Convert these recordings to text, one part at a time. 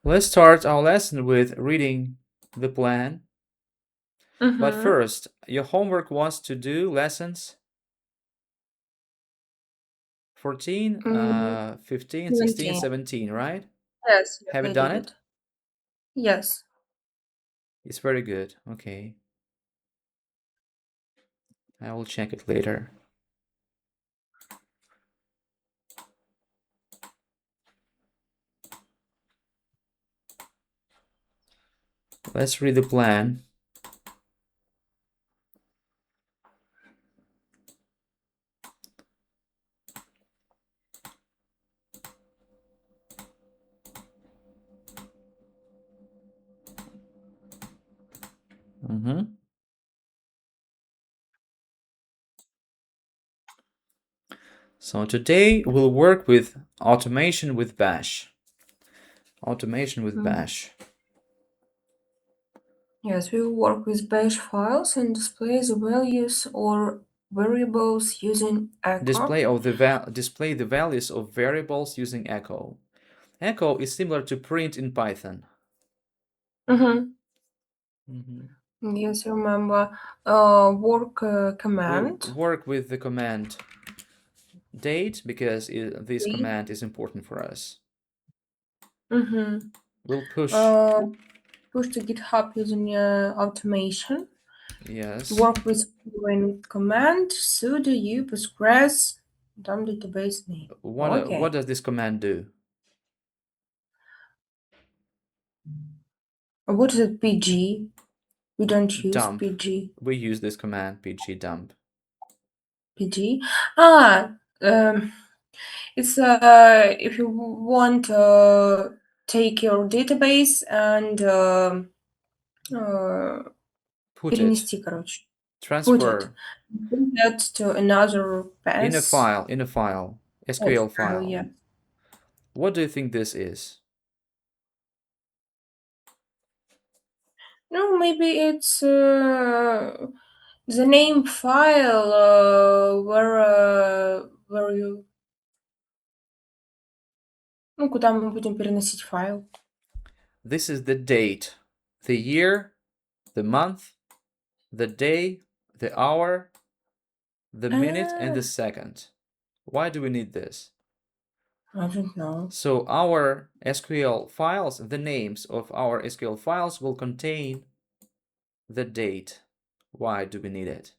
Let's start our lesson with reading the plan. But first, your homework was to do lessons 14, 15, 16, 17, right? Yes, Have I you done did it? Yes. It's very good. Okay. I will check it later. Let's read the plan. So today we'll work with automation with bash. Automation with bash. Yes, we will work with bash files and display the values or variables using echo. Display the values of variables using echo. Echo is similar to print in Python. Yes, remember work command. We'll work with the command date because this command is important for us. We'll push to GitHub using automation. Yes. Work with following command sudo u postgres dump database name. What does this command do? What is it? PG? We don't use dump. PG. We use this command pg dump. PG. It's if you want to take your database and put it. Transfer. Put that to another path. In a file. SQL file. Yeah. What do you think this is? No, maybe it's the name file where you. Ну, куда мы будем переносить файл? This is the date, the year, the month, the day, the hour, the minute, and the second. Why do we need this? I don't know. So our SQL files, the names of our SQL files will contain the date. Why do we need it?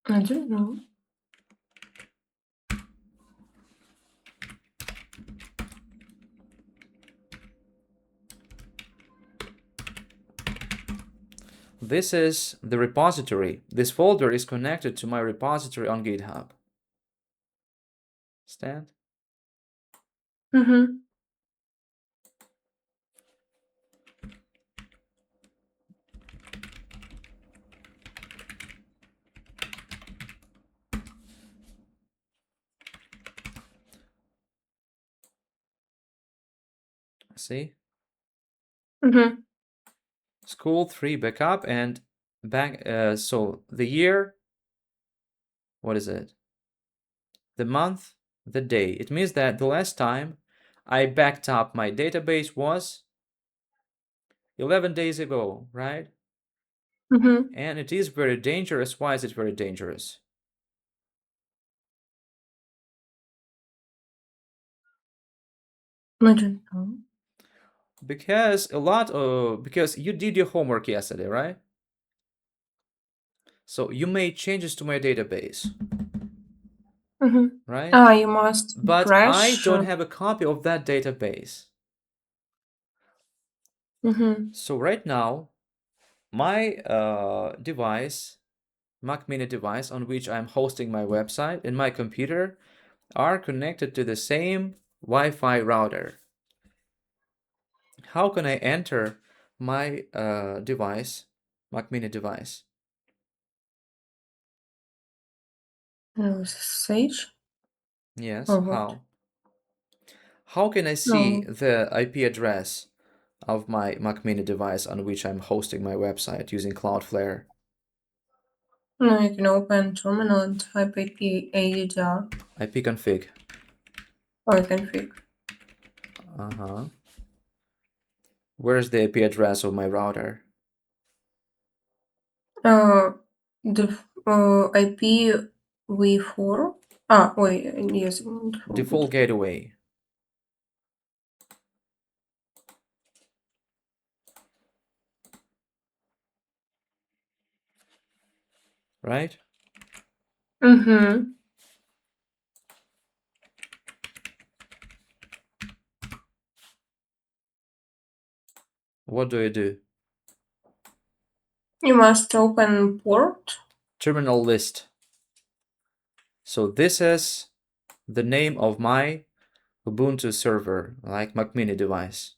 I don't know. This is the repository. This folder is connected to my repository on GitHub. Understand? See? School 3 backup and back. So the year, what is it? The month, the day. It means that the last time I backed up my database was 11 days ago, right? And it is very dangerous. Why is it very dangerous? I don't know. Because because you did your homework yesterday, right? So you made changes to my database. Right? You must but I don't have a copy of that database. So right now, my device, Mac Mini device on which I'm hosting my website and my computer are connected to the same Wi-Fi router. How can I enter my device, Mac Mini device? Sage? Yes, how? How can I see the IP address of my Mac Mini device on which I'm hosting my website using Cloudflare? No, you can open terminal and type ADR. ipconfig. Or config. Where's the IP address of my router? The IPv4. Wait, yes. Default gateway. Right? Mm-hmm. What do I do? You must open port. Terminal list. So this is the name of my Ubuntu server, like Mac Mini device.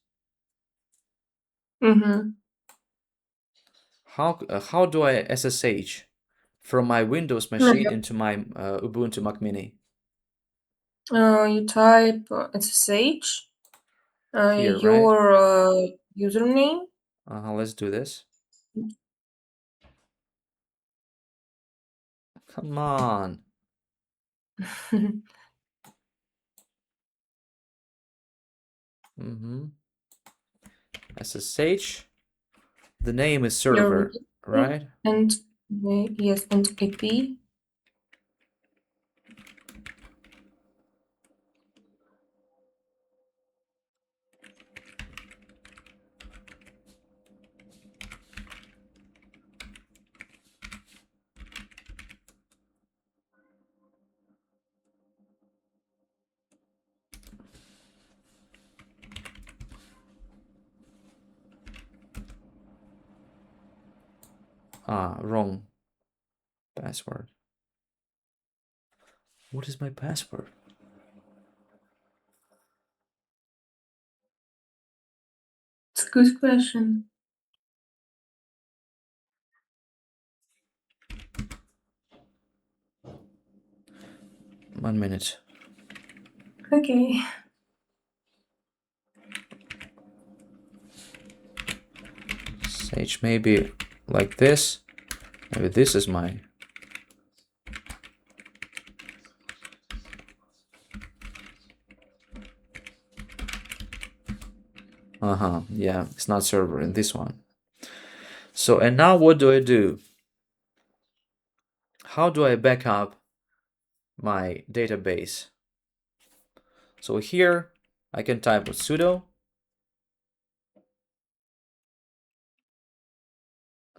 Mm-hmm. How do I SSH from my Windows machine into my Ubuntu Mac Mini? You type SSH, Here, right? your username. Let's do this. Come on. SSH. The name is Your server, right? and yes, and IP. Wrong password. What is my password? It's a good question. One minute. Okay. SH maybe like this. Maybe this is my yeah, it's not server in this one. So, and now what do I do? How do I back up my database? So here I can type sudo.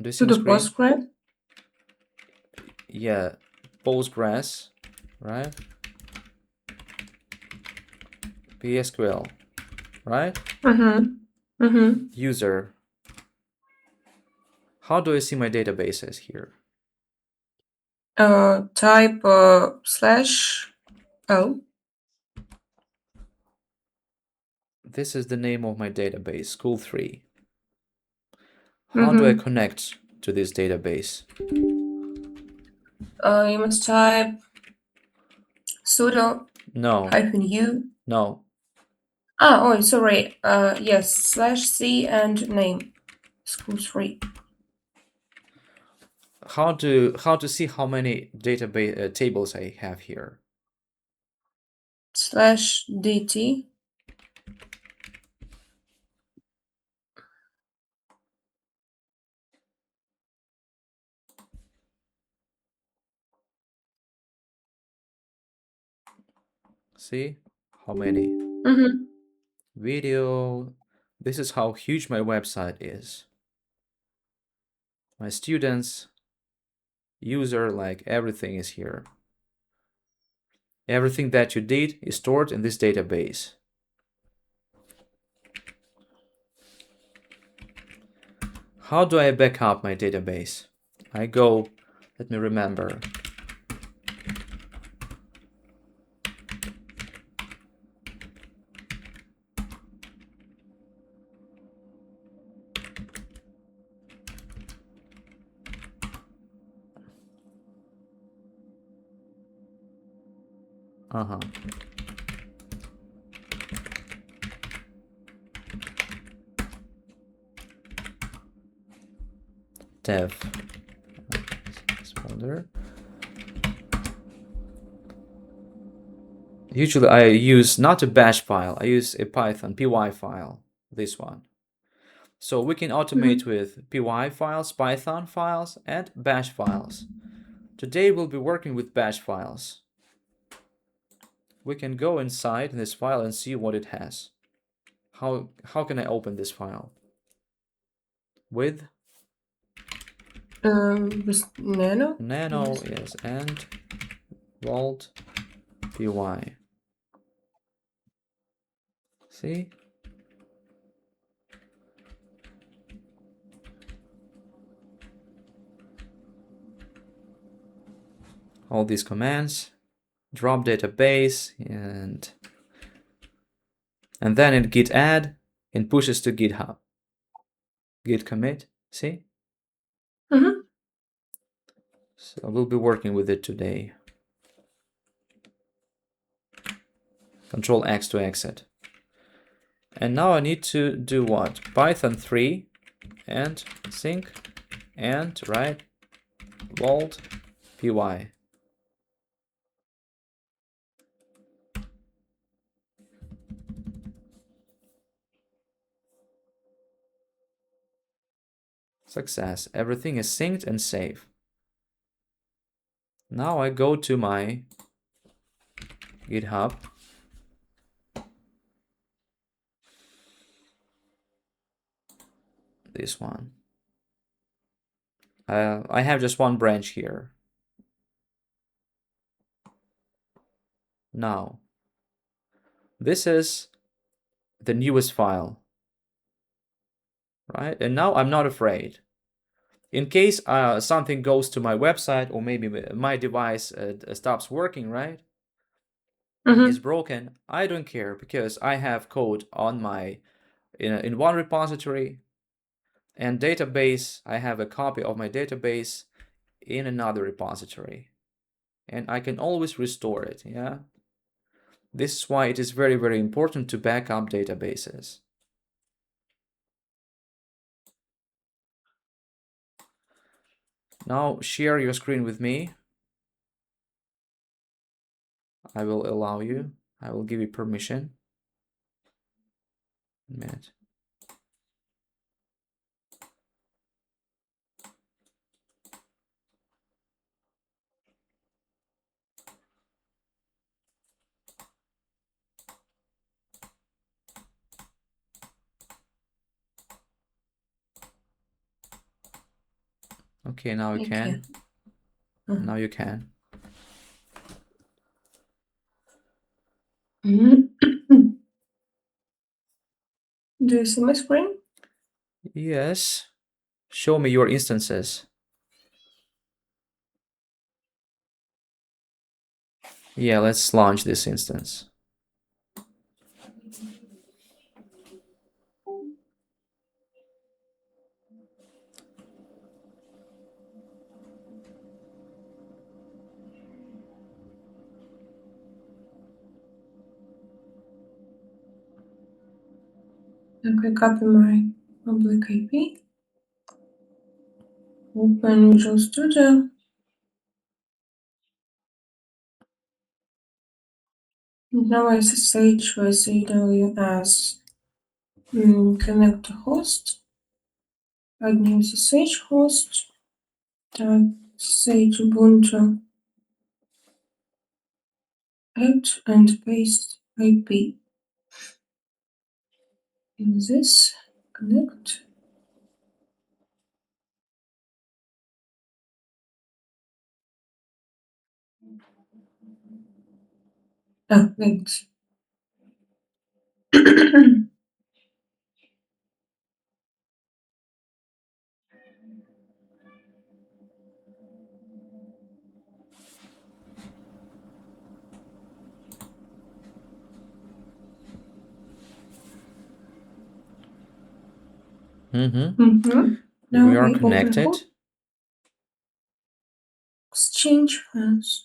Do you see To my the screen? Postgres. Yeah, Postgres, right? PSQL, right? Mm-hmm. Mm-hmm. User. How do I see my databases here? Type /l. This is the name of my database, school3. How do I Mm-hmm. connect to this database? You must type sudo No, -u. no. Sorry. Yes, /c and name. School3. How to see how many database tables I have here? /dt. See how many? Mm-hmm. Video. This is how huge my website is. My students, user, like everything is here. Everything that you did is stored in this database. How do I back up my database? I go, let me remember. Dev. This folder. Usually I use not a bash file, I use a Python py file, this one. So we can automate with py files, Python files, and bash files. Today we'll be working with bash files. We can go inside this file and see what it has. How can I open this file? With Nano? nano, Yes. yes, and vault py. See? All these commands, drop database, and then in git add, it pushes to GitHub. Git commit, see? So we'll be working with it today. Control X to exit. And now I need to do what? Python 3 and sync and right vault py. Success. Everything is synced and safe. Now I go to my GitHub. This one. I have just one branch here. Now, this is the newest file, right? And now I'm not afraid. In case something goes to my website, or maybe my device stops working, right? Is broken, I don't care, because I have code on my in one repository, and database, I have a copy of my database in another repository, and I can always restore it. Yeah, this is why it is very, very important to back up databases. Now share your screen with me. I will allow you. I will give you permission. A minute. Okay, now you can. Now you can. Do you see my screen? Yes. Show me your instances. Yeah, let's launch this instance. Okay, copy my public IP. Open Visual Studio. Now SSH with AWS. Connect to host. Add new SSH host. Type SSH Ubuntu. Add and paste IP. In this, connect. Thanks. Now We are we open connected. host. Exchange files.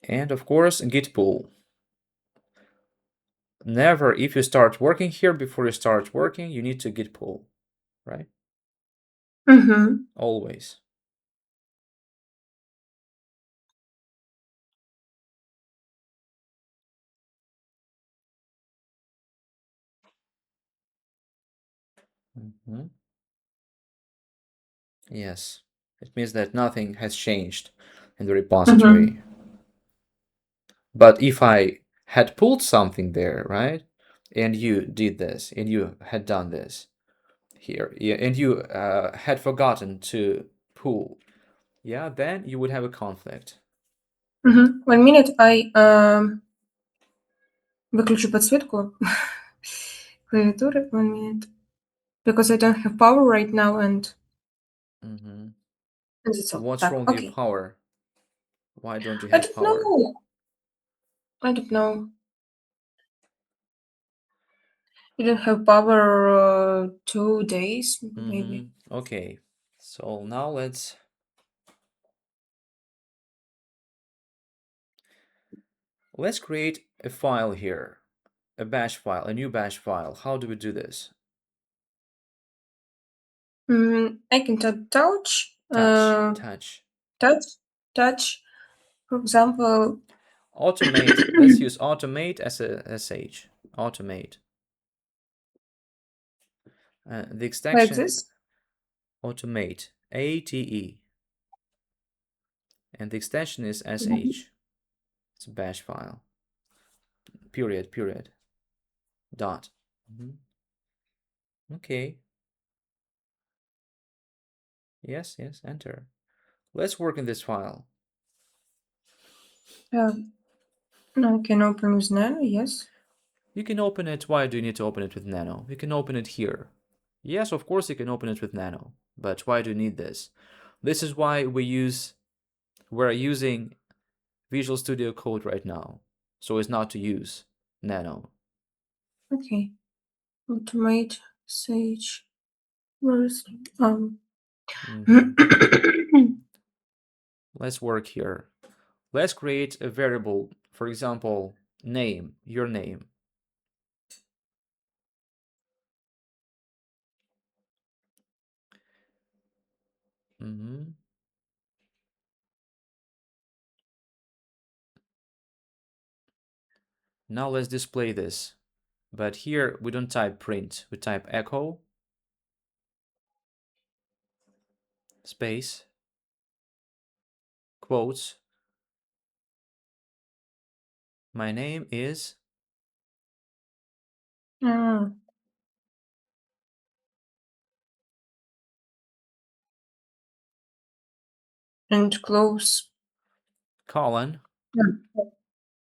And of course, git pull. never, if you start working here, before you start working, you need to git pull, right? Mm-hmm. Always. Mhm. Yes, it means that nothing has changed in the Mm-hmm. repository. But if I had pulled something there, right, and you did this, and you had done this here, yeah, and you had forgotten to pull, yeah, then you would have a conflict. Mm-hmm. 1 minute, I выключу подсветку клавиатуры. 1 minute. Because I don't have power right now, and Mhm. that's all. What's Так, wrong with your okay. power? Why don't you I have don't power? know. I don't know. You don't have power 2 days, maybe. Okay, so now let's create a file here, a bash file, a new bash file. How do we do this? I can type touch, Touch. touch, touch. For example, Automate. Let's use automate as a sh. Automate. The like extension this. automate. ATE. And the extension is Mhm. sh. It's a bash file. Period. Dot. Okay. Yes, enter. Let's work in this file. Now I can open with Nano, yes. You can open it. Why do you need to open it with Nano? You can open it here. Yes, of course you can open it with Nano, but why do you need this? This is why we're using Visual Studio Code right now, so as not to use Nano. Okay. Automate, Sage, where's Mhm. Let's work here. Let's create a variable, for example, name, your name. Mhm. Now let's display this. But here we don't type print, we type echo space quotes. My name is Ah, and close colon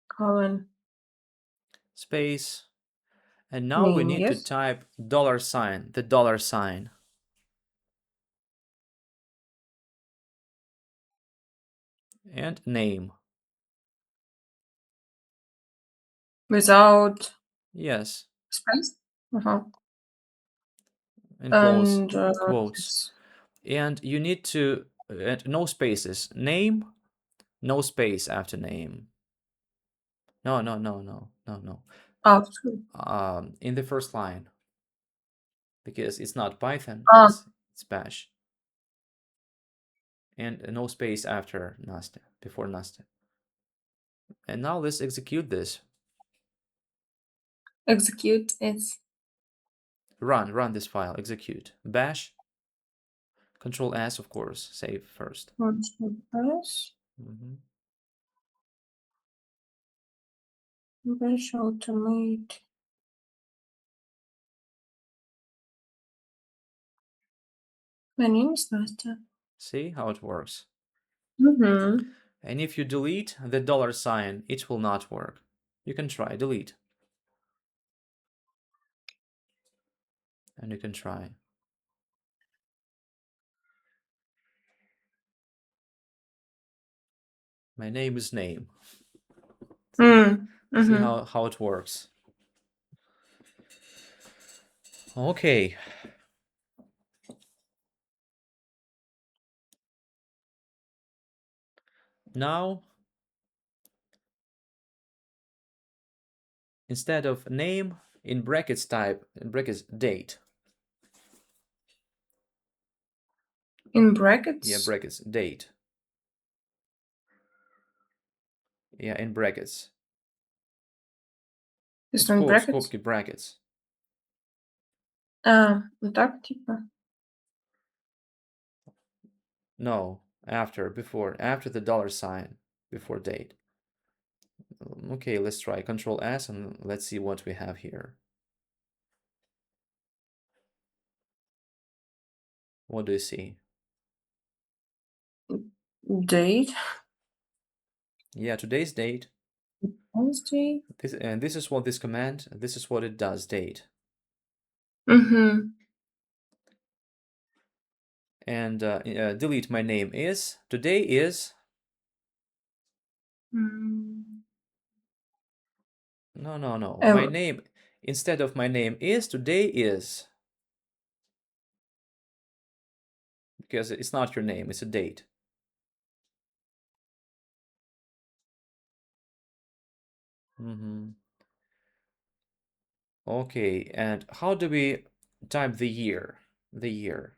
colon space. And now we name, need to yes. type $sign, the $sign, and name. Without Yes, space. Uh-huh. and close And quotes. this And you need to, no spaces. Name, no space after name. No. after. In the first line, because it's not Python, Ah, it's Bash. And no space after Nasta, before Nasta. And now let's execute this. execute it. Run this file, execute. Bash, Control S, of course, save first. Control S. Mhm. Bash automate. My name is Nastya. See how it works. Mm-hmm. And if you delete the $sign, it will not work. You can try, delete. And you can try. My name is name. Mm. See Mm-hmm. how it works. Okay. Now, instead of name, in brackets type, in brackets, date. In brackets? Yeah, brackets, date. Yeah, in brackets. It's in brackets? Скобки, brackets. Вот так, типа. No, after the dollar sign, before date. Okay, let's try Control S and let's see what we have here. What do you see? Date. Yeah, today's date. Wednesday. This is what this command, this is what it does, date. Mm-hmm. And delete my name is, today is, no. My name, instead of my name is, today is. Because it's not your name, it's a date. Okay, and how do we type the year? The year.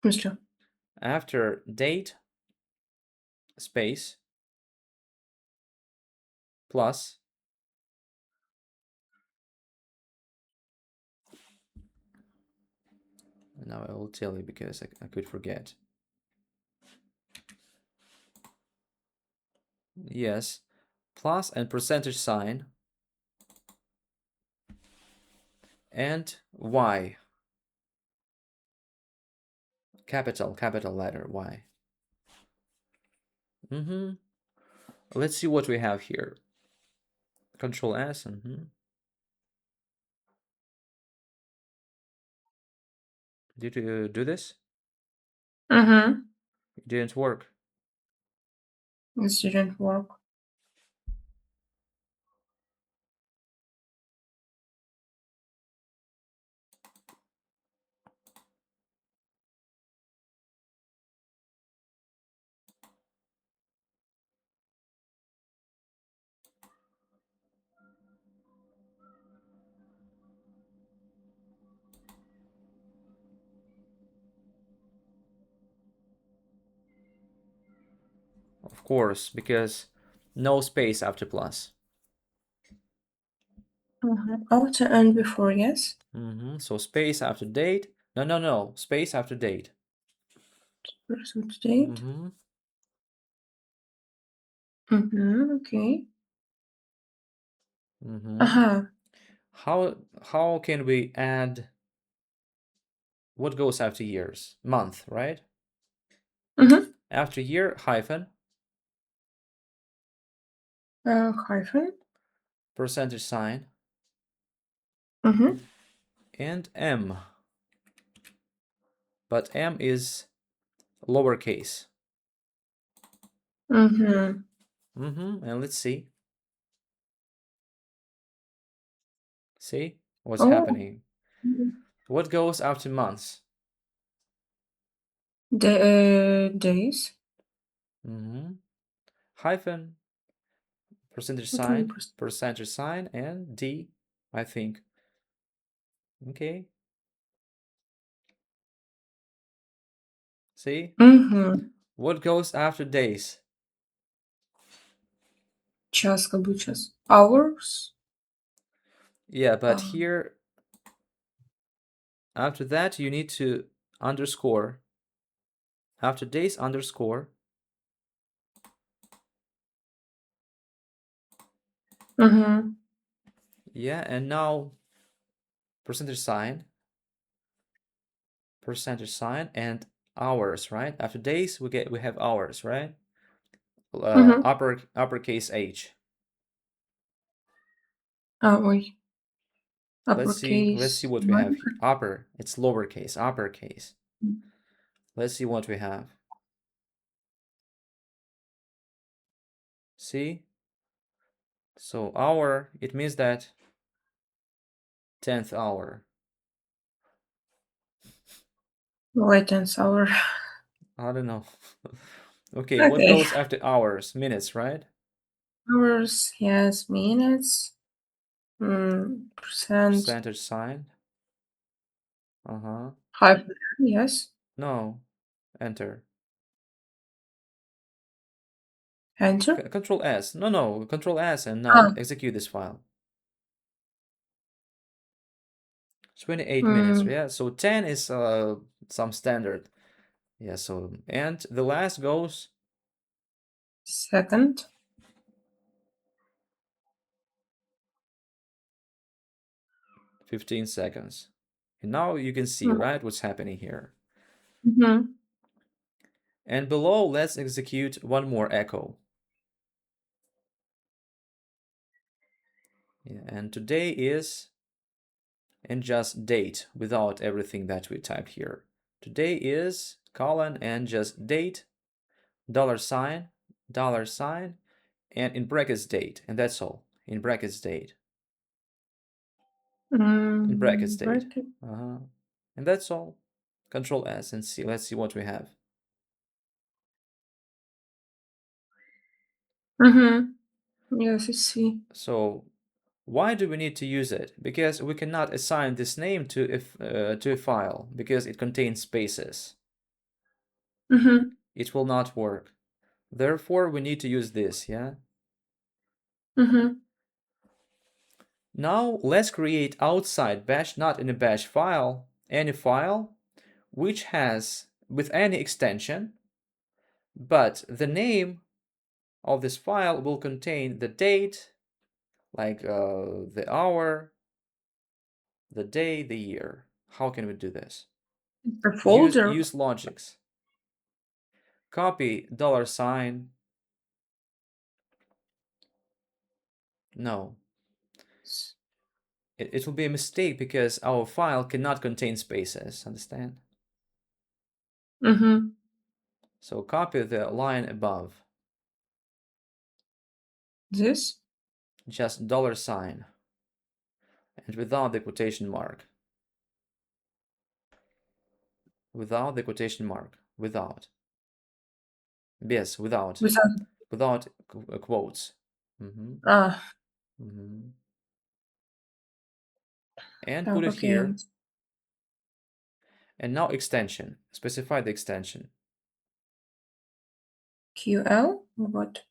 Mr. After date, space, plus, now I will tell you because I could forget. Yes, plus and percentage sign, and Y. Capital letter Y. Let's see what we have here. Control S. Did you do this? It didn't work. This didn't work. Of course, because no space after plus. After and before, yes? So space after date. No. Space after date. Present date. Okay. How can we add what goes after years? Month, right? After year, hyphen, Hyphen. percentage sign, and M. But M is lowercase. And let's see. See what's happening. What goes after months? Days. Hyphen, percentage sign, and D, I think. Okay. See? What goes after days? Час, как бы час. Hours. Yeah, but here, after that, you need to underscore. After days, underscore. Yeah, and now percentage sign, and hours, right? After days, we have hours, right? Uppercase H. Ой. Let's see what we have here. Upper, it's lowercase, uppercase. Let's see what we have. See? So hour, it means that 10th hour. Why 10th hour? I don't know. Okay, what Okay. goes after hours? Minutes, right? Hours, yes, minutes. Percent. Percentage sign. Uh-huh. Hyphen, yes. No. Enter. Enter. Control S. No. Control S and now Ah, execute this file. 28 minutes. Yeah, so 10 is some standard. Yeah, so and the last goes second. 15 seconds. And now you can see, right, what's happening here. Mm-hmm. And below, let's execute one more echo. Yeah, and today is, and just date without everything that we typed here. Today is colon and just date, dollar sign, and in brackets date, and that's all. In brackets date. In brackets date. Bracket. And that's all. Control S and see. Let's see what we have. Mm-hmm. Yes, I see. So why do we need to use it? Because we cannot assign this name to a file because it contains spaces. Mm-hmm. It will not work. Therefore, we need to use this, yeah? Mm-hmm. Now, let's create outside bash, not in a bash file, any file which has, with any extension, but the name of this file will contain the date, like the hour, the day, the year. How can we do this? A Use folder. logics. Copy dollar sign. No, it will be a mistake because our file cannot contain spaces, understand? Mm-hmm. So copy the line above, This. just dollar sign, and without the quotation mark. Without the quotation mark. Without. Yes, without. Without. Without quotes. Mm-hmm. Ah. Mm-hmm. And put it Okay. here. And now extension. Specify the extension. QL. What?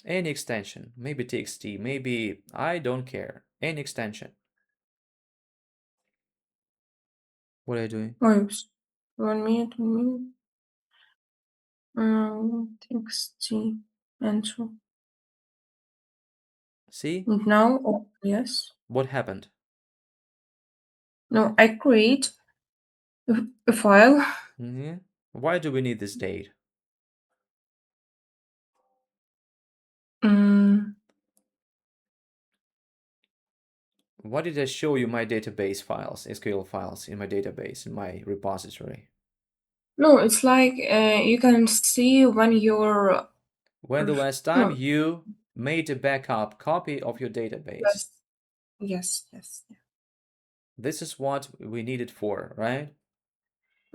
Any extension. Maybe txt. Maybe I don't care. Any extension. What are you doing? Oops. 1 minute. 1 minute. TXT. Enter. See? And now, oh, yes. What happened? No, I create a file. Mm-hmm. Why do we need this date? Mm, Why did I show you my database files, SQL files in my database, in my repository? no, it's like you can see when your When the last time no, you made a backup copy of your database. yes, yes, yes. This is what we need it for, right?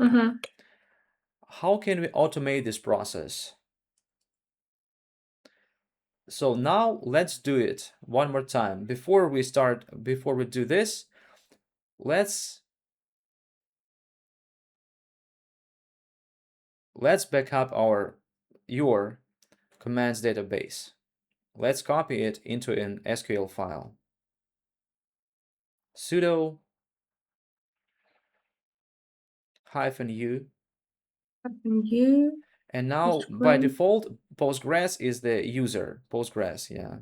Mm-hmm. How can we automate this process? So now let's do it one more time. Before we do this, let's back up your commands database. Let's copy it into an SQL file. Sudo -u. You And now by Postgres. default, Postgres is the user. Postgres, yeah.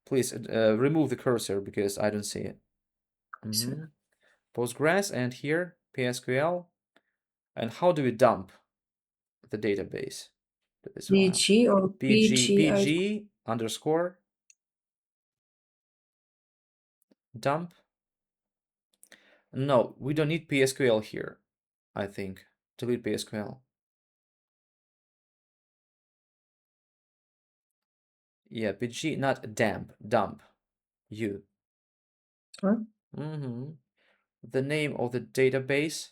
Please remove the cursor because I don't see it. Postgres and here PSQL. And how do we dump the database to this file? BG or PG. pg underscore dump. No, we don't need PSQL here, I think. Delete PSQL. Yeah, pg, not dump. You. Sorry. The name of the database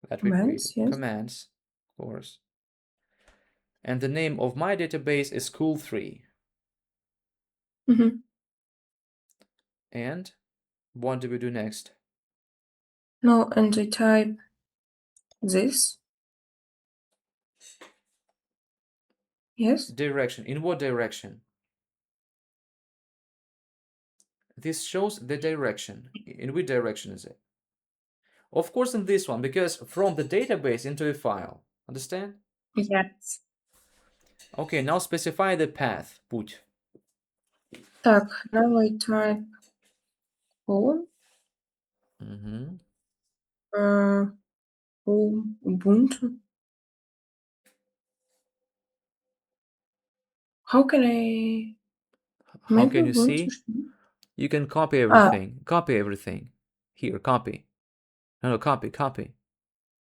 that we Commands, created. yes. Commands. of course. And the name of my database is school3. Mm-hmm. And what do we do next? No, and I type this. Yes. Direction. In what direction? This shows the direction. In which direction is it? Of course, in this one, because from the database into a file. Understand? Yes. Okay, now specify the path. Путь. Так, now I type home. Mhm. Home Ubuntu. How can I How maybe can you Ubuntu? see? You can copy Ah, everything. Copy everything. Here, copy. No, copy.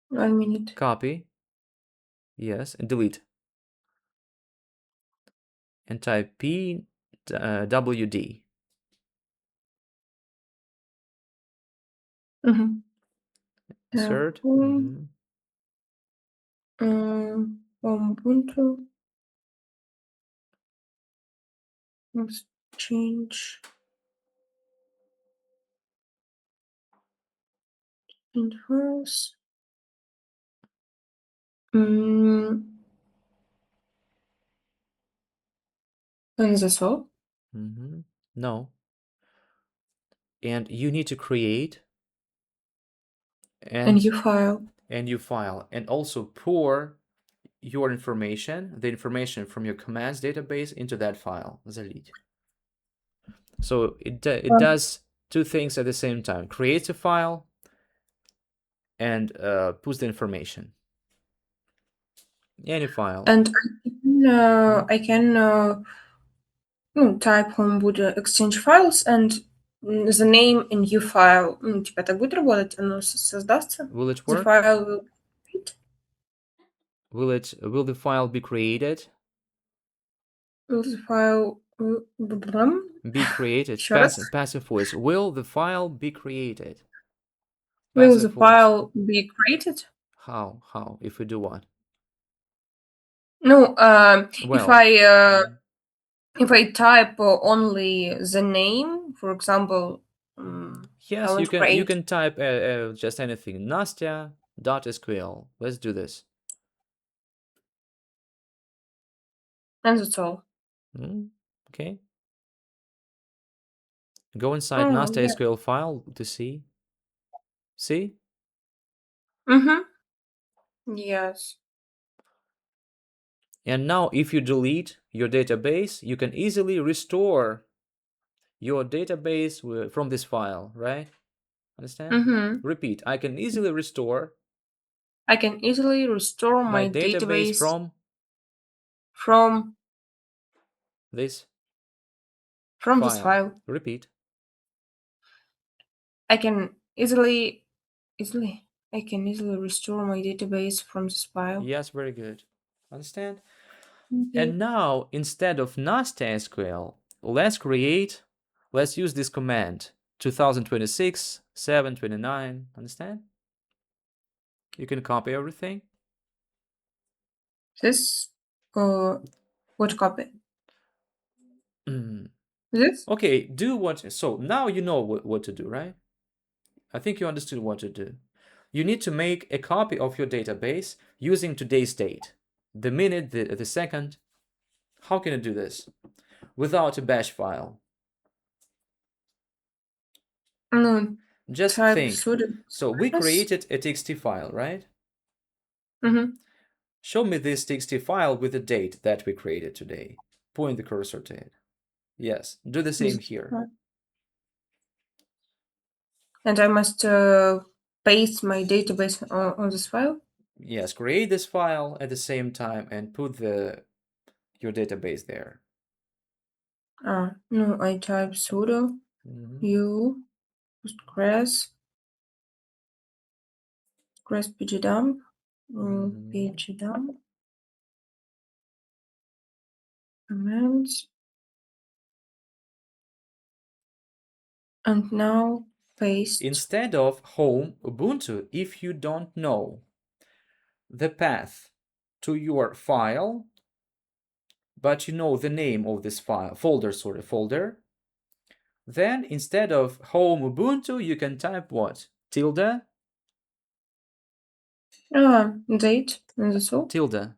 1 minute. Copy. Yes, and delete. And type pwd. Mm-hmm. Insert. Home, home Ubuntu. Let's change interface. And that's all. No. And you need to create A new file. a new file and also pour your information, the information from your commands database into that file, залить. So it does two things at the same time: creates a file and puts the information. Any file. And I can type home будет exchange files and the name in new file. Типа так будет работать? Оно создастся? Will it The work? file will create? Will the file be created? Will the file Be created. Еще раз. Passive voice. Will the file be created? Will Passive the voice. file be created? How? If we do what? No, Well, if I type only the name, for example, I yes, want you to can create type just anything. Nastya.sql. Let's do this. and that's all. Okay. Go inside Oh, Nastya yeah. SQL file to see. See? Mm-hmm. Yes. And now if you delete your database, you can easily restore your database from this file, right? Understand? Mm-hmm. Repeat. I can easily restore I can easily restore my my database database from this this file. file. Repeat. I can easily I can easily restore my database from this file. Yes, very good. Understand? Okay. And now, instead of Nastya SQL, let's use this command 2026 729. Understand? You can copy everything. This what copy? This? Okay, do what. So now you know what to do, right? I think you understood what to do. You need to make a copy of your database using today's date, the minute, the second. How can you do this without a bash file? No. Just Type think. sudo. So we Yes. created a txt file, right? Mm-hmm. Show me this txt file with the date that we created today. Point the cursor to it. Yes, do the same here. And I must paste my database on this file? Yes, create this file at the same time and put your database there. No, I type sudo u postgres pgdump pgdump commands, and now paste. Instead of home Ubuntu, if you don't know, the path to your file, but you know the name of this folder, then instead of home Ubuntu, you can type what? Tilde? Date, and that's all. Tilde.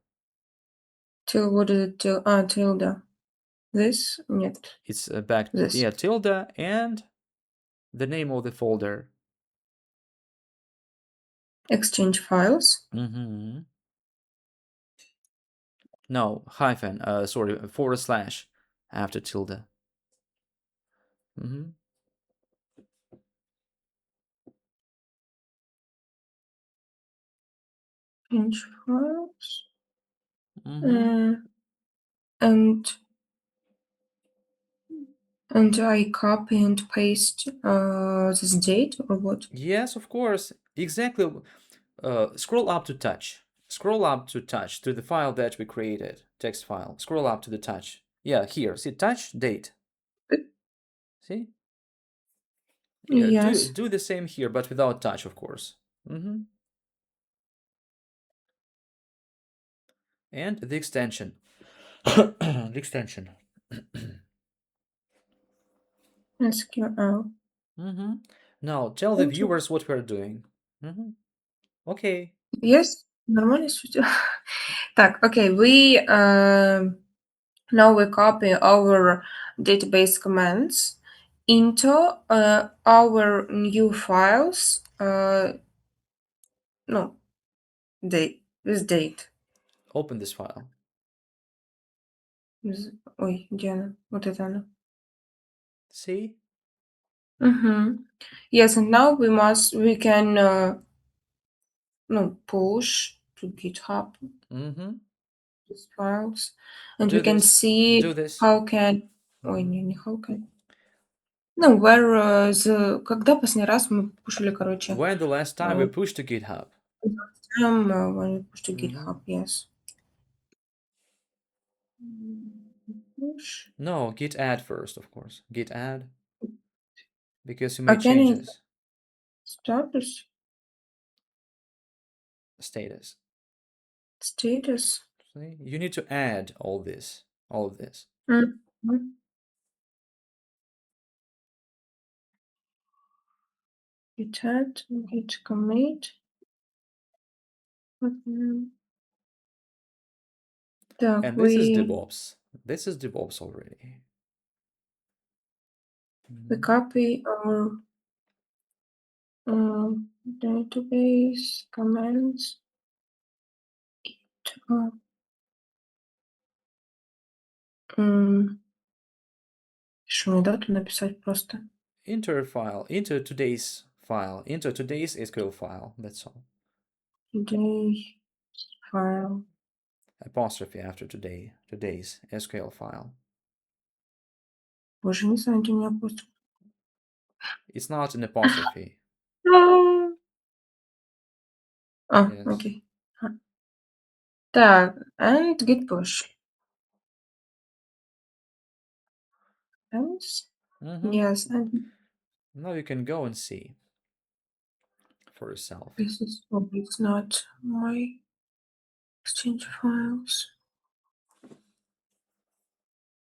Till, what is it? Tilde. This? Нет. It's back, This. yeah, tilde and the name of the folder. Exchange files. Mm-hmm. No, hyphen, sorry, forward slash after tilde. Mm-hmm. Exchange files. Mm-hmm. And I copy and paste this date or what? Yes, of course. Exactly. Scroll up to touch. Scroll up to touch to the file that we created, text file. Scroll up to the touch. Yeah, here. See, touch date. See? Yeah, Yes. do the same here, but without touch, of course. Mm-hmm. And the extension. The extension. SQL. Mm-hmm. Now tell the viewers what we're doing. Mm-hmm. Okay. Yes, нормально всё. Так, okay, we now we copy our database commands into our new files. No, date, this date. Open this file. Ой, где она? Вот это она. See? Yes, and now we can push to GitHub Mm-hmm. these files, and Do we can this. see Do this. how can. Ой, не how can. Ну, когда последний раз мы пушили, короче, When the last time we pushed to GitHub? when we push to Mm-hmm. GitHub, yes. Push. No, git add first, of course. Git add. Because you made Again in changes. status. Status. Status. See? You need to add all this. All of this. Mhm. Git add, git commit. Так, And this is we DevOps. This is DevOps already. copy our database commands. Что мне дату написать просто? Enter file, enter today's file, enter today's SQL file. That's all. Today file. Apostrophe after today, today's SQL file. Боже, не знаю, где у меня апостроф. It's not an apostrophe. Yes. Окей. Так, and git push. Yes, and Now you can go and see for yourself. this is it's not my exchange files.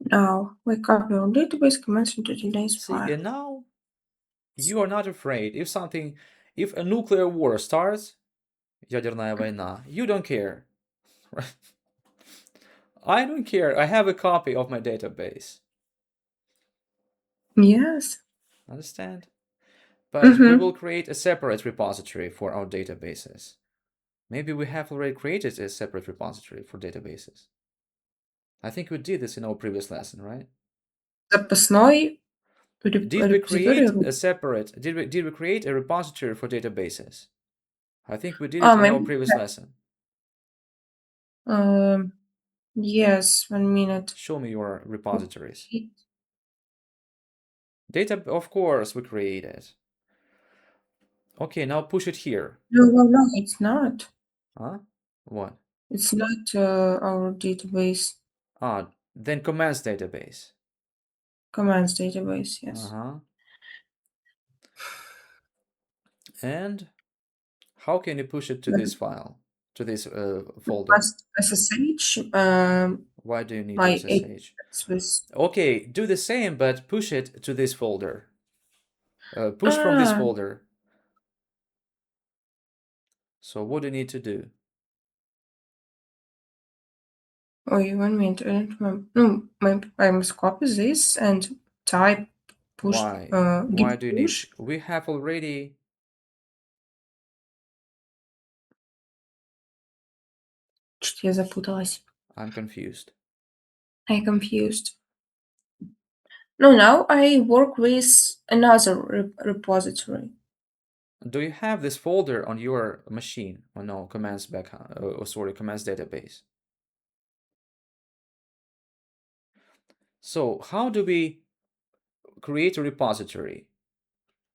Now we copy our database commands into today's See, file. and now you are not afraid if a nuclear war starts, ядерная война, you don't care. I don't care. I have a copy of my database. Yes. Understand? But we will create a separate repository for our databases. Maybe we have already created a separate repository for databases. I think we did this in our previous lesson, right? Запасной Did we create репозиторий. a separate? Did we create a repository for databases? I think we did it in our previous lesson. Yes, 1 minute. Show me your repositories. Data, of course, we created. Okay, now push it here. No, it's not. Huh? What? It's not our database. Then commands database. Commands database, yes. And how can you push it to this file? to this folder? SSH. Why do you need to My SSH? Swiss. Okay, do the same, but push it to this folder. Push from this Ah, folder. So what do you need to do? oh, you want me to edit my? No, I must copy this and type push. Why? Git Why do you need push. to? We have already. Что-то я запуталась. I'm confused. I confused. No, now I work with another repository. Do you have this folder on your machine? Oh no, commands back. Oh, sorry, commands database. So how do we create a repository?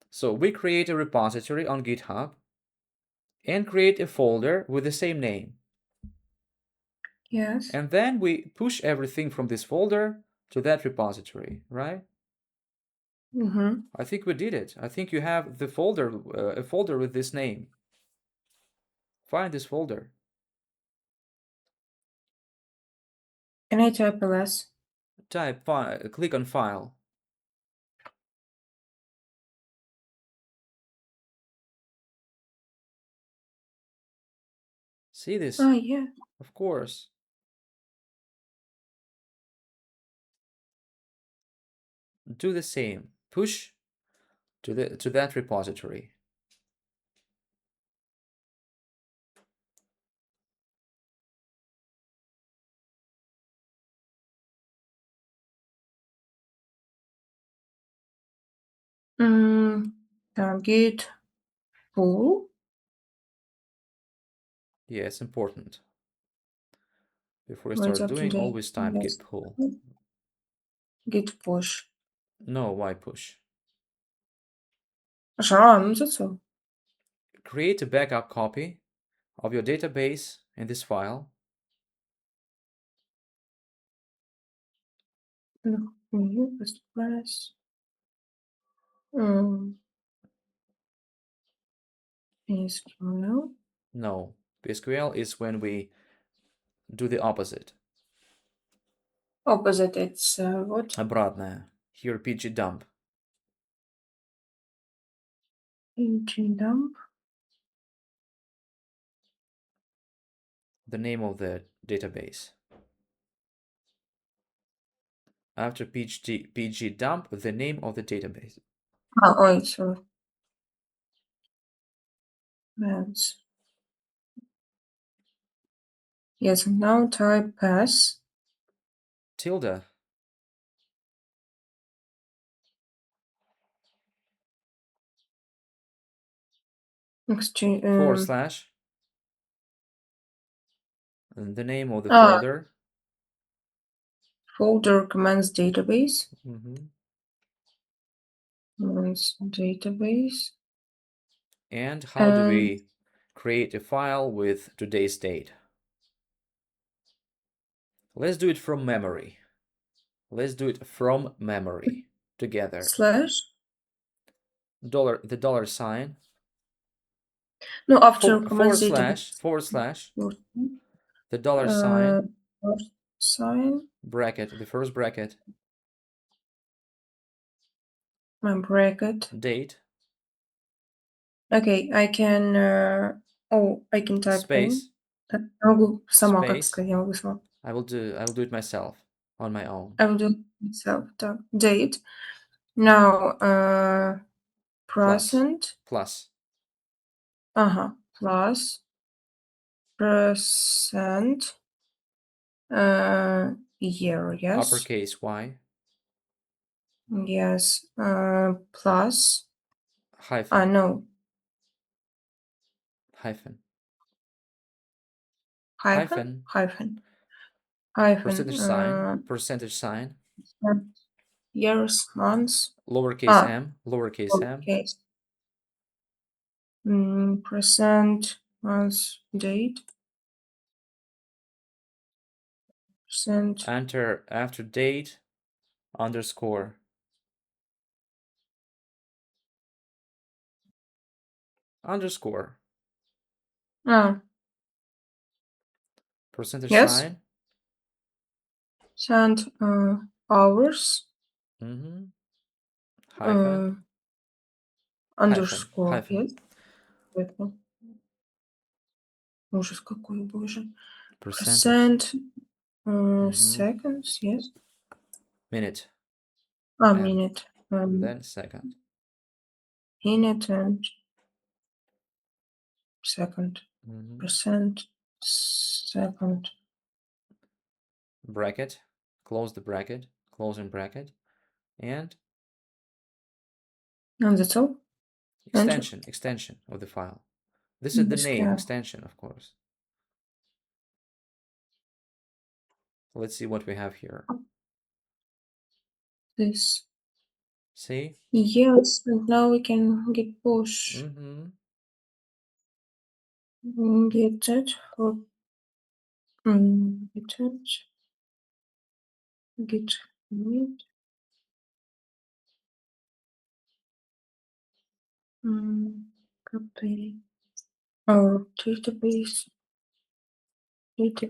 So we create a repository on GitHub and create a folder with the same name. Yes. And then we push everything from this folder to that repository, right? Mm-hmm. I think we did it. I think you have the folder, a folder with this name. Find this folder. Can I type ls? Type file, click on file. See this? Oh, yeah. Of course. Do the same. Push to that repository. Git pull. Yeah, it's important. Before you What's start up to doing, date? always type Yes. git pull. Git push. No, why push? Ну зато. Create a backup copy of your database in this file. SQL. No, PSQL is when we do the opposite. Opposite, it's what? Обратное. Here pg dump. Dump. The name of the database. After pg dump, the name of the database. Ой, sorry. That's... Yes, now type pass. Tilde. Forward slash. And the name of the folder. Folder commands database. Mm-hmm. Commands database. And how do we create a file with today's date? Let's do it from memory. Let's do it from memory together. Slash. The dollar sign. No, after Forward commands database. slash. The dollar sign. Sign. Bracket, the first bracket. My bracket. Date. Okay, I can. I can type Space. in. Я могу сама, как Space. сказать, я могу сама. I will do it myself on my own. I will do it myself. Так, date. Now, present. Plus. Plus. Percent. Year, yes. Uppercase Y. Yes. Plus. Hyphen. No. Hyphen. Hyphen. Percentage sign. Years, months. Lowercase m. Lowercase. Present, month, date. Percent. Enter after date underscore. Underscore. Percentage Yes. sign. Send hours. Hyphen. Underscore. Hyphen. Yes. Это. Ужас какой, боже. Percentage. Seconds, yes. Minute. Minute. Then second. Minute and second. Percent. Second. Bracket. Close the bracket. Closing bracket. And that's all. extension of the file. This is the name extension, of course. Let's see what we have here. This. See? Yes, and now we can get push. Get that for get that. Get commit. Copy our database into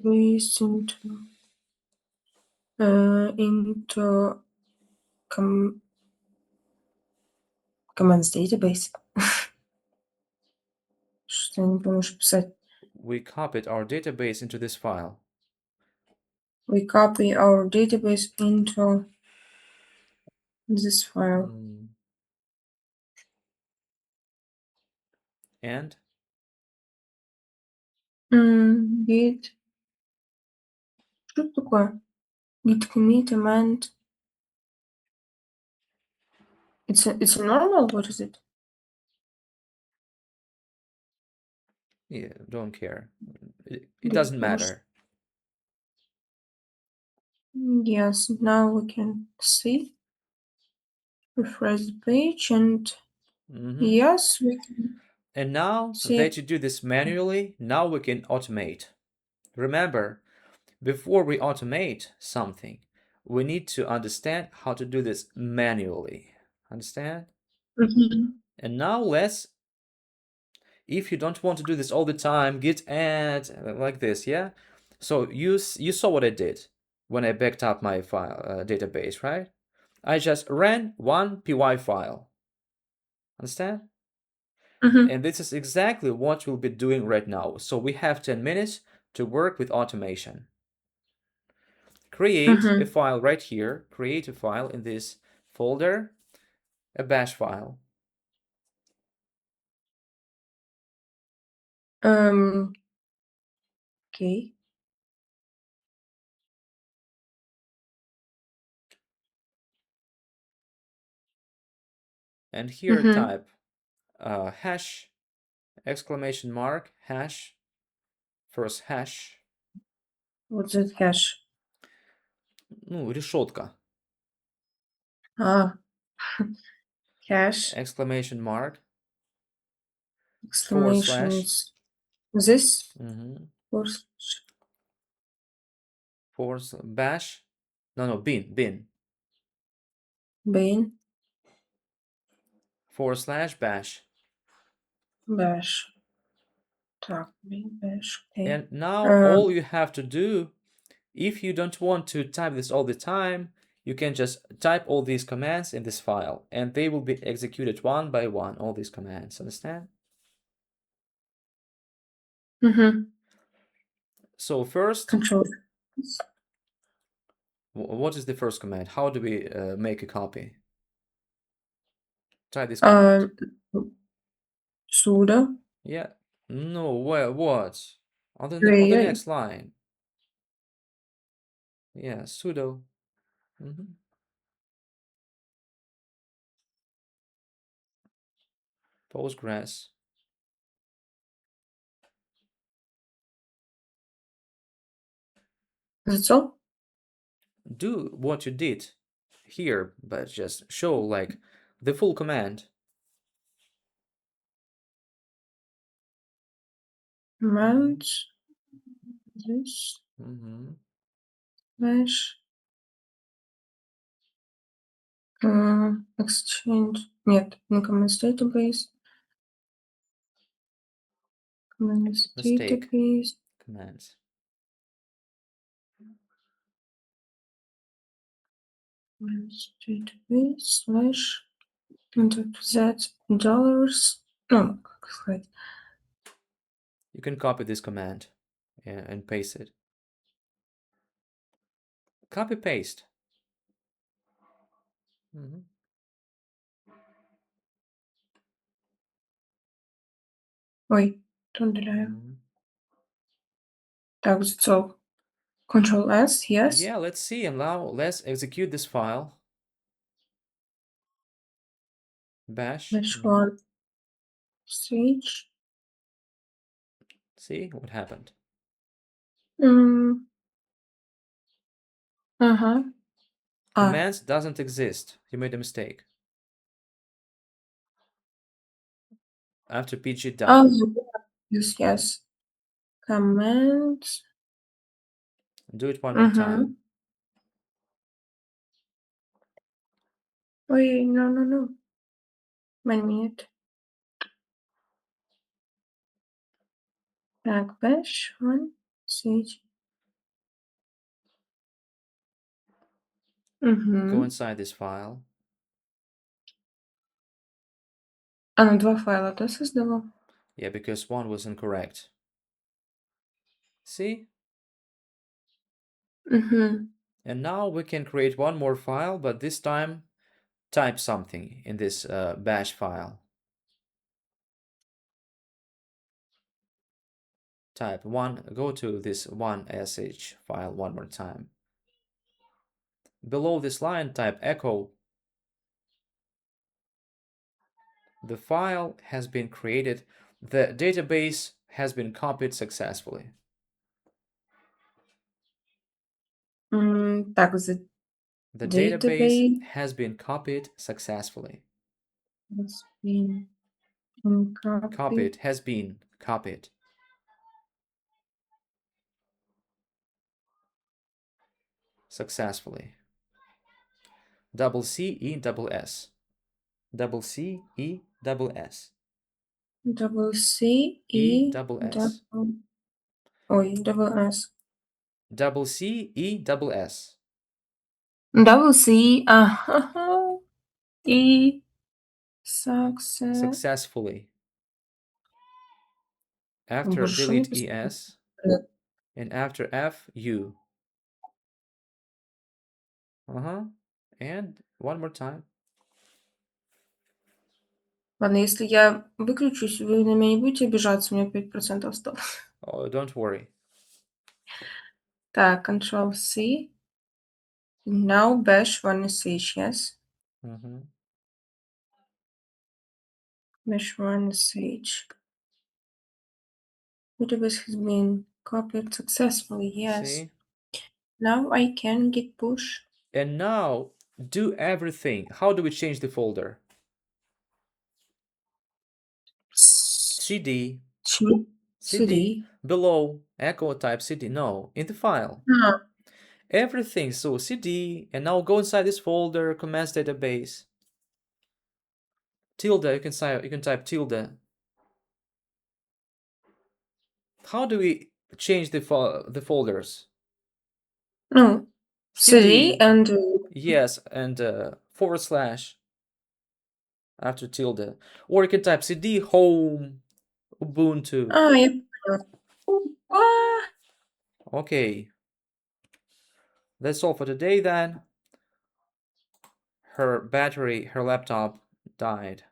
commands database. Что я не помню, что писать. We copied our database into this file. We copy our database into this file. And? Git. Что это такое? Git commit command. It's a normal. What is it? Yeah, don't care. It doesn't matter. Yes, now we can see. Refresh the page and yes, we can. And now that you do this manually, now we can automate. Remember, before we automate something, we need to understand how to do this manually. Understand? And now if you don't want to do this all the time, git add like this, yeah? So you saw what I did when I backed up my file database, right? I just ran one py file. Understand? And this is exactly what we'll be doing right now. So we have 10 minutes to work with automation. Create a file right here. Create a file in this folder, a bash file. Okay. And here type hash, exclamation mark, hash, first hash. What's that hash? Ну, решетка. Hash. Exclamation mark. Exclamation. This. Force bash. No, bin. Bin. / bash. Bash. Bash. Okay. And now all you have to do, if you don't want to type this all the time, you can just type all these commands in this file and they will be executed one by one, all these commands. Understand? So first, control. What is the first command? How do we make a copy? Try this command. Sudo. Yeah. No, what? On the next line. Yeah, sudo. Postgres. That's all? Do what you did here, but just show like the full command. Command. This. Bash. Exchange. Нет, не commands database. Commands database. Commands. database slash that dollars. No, как сказать? You can copy this command and paste it. Copy paste. Ой, то удаляю. Так, so Control S, yes. Yeah, let's see. And now let's execute this file. Bash. One switch. See what happened. Uh-huh. Commands doesn't exist. You made a mistake. After pg done. Yes. Commands. Do it one more time. Ой, no. 1 minute. Так, bash, one, switch. Go inside this file. Она 2 файла, да, создала? Yeah, because one was incorrect. See? And now we can create one more file, but this time type something in this bash file. Type one, go to this 1sh file one more time. Below this line, type echo. The file has been created. The database has been copied successfully. Так, the database has been copied successfully. Has been Copied has been copied. Successfully. Double C E double S. Double C E double S. Double C E double S. double S. Double C E double S. Double C E Successfully. After delete ES and after F U. And one more time. Ладно, если я выключусь, вы на меня не будете обижаться, у меня 5% осталось. Oh, don't worry. Так, Control C. Now bash one sh, yes? Bash one sh. Database has been copied successfully, yes. See? Now I can git push. And now do everything. How do we change the folder? CD. CD. Below echo type CD. No, in the file. Everything. So CD, and now go inside this folder, commands database. Tilde. You can type tilde. How do we change the folders? No. CD and yes, and / after tilde, or you can type CD home Ubuntu. я поняла. Okay. That's all for today then. Her laptop died.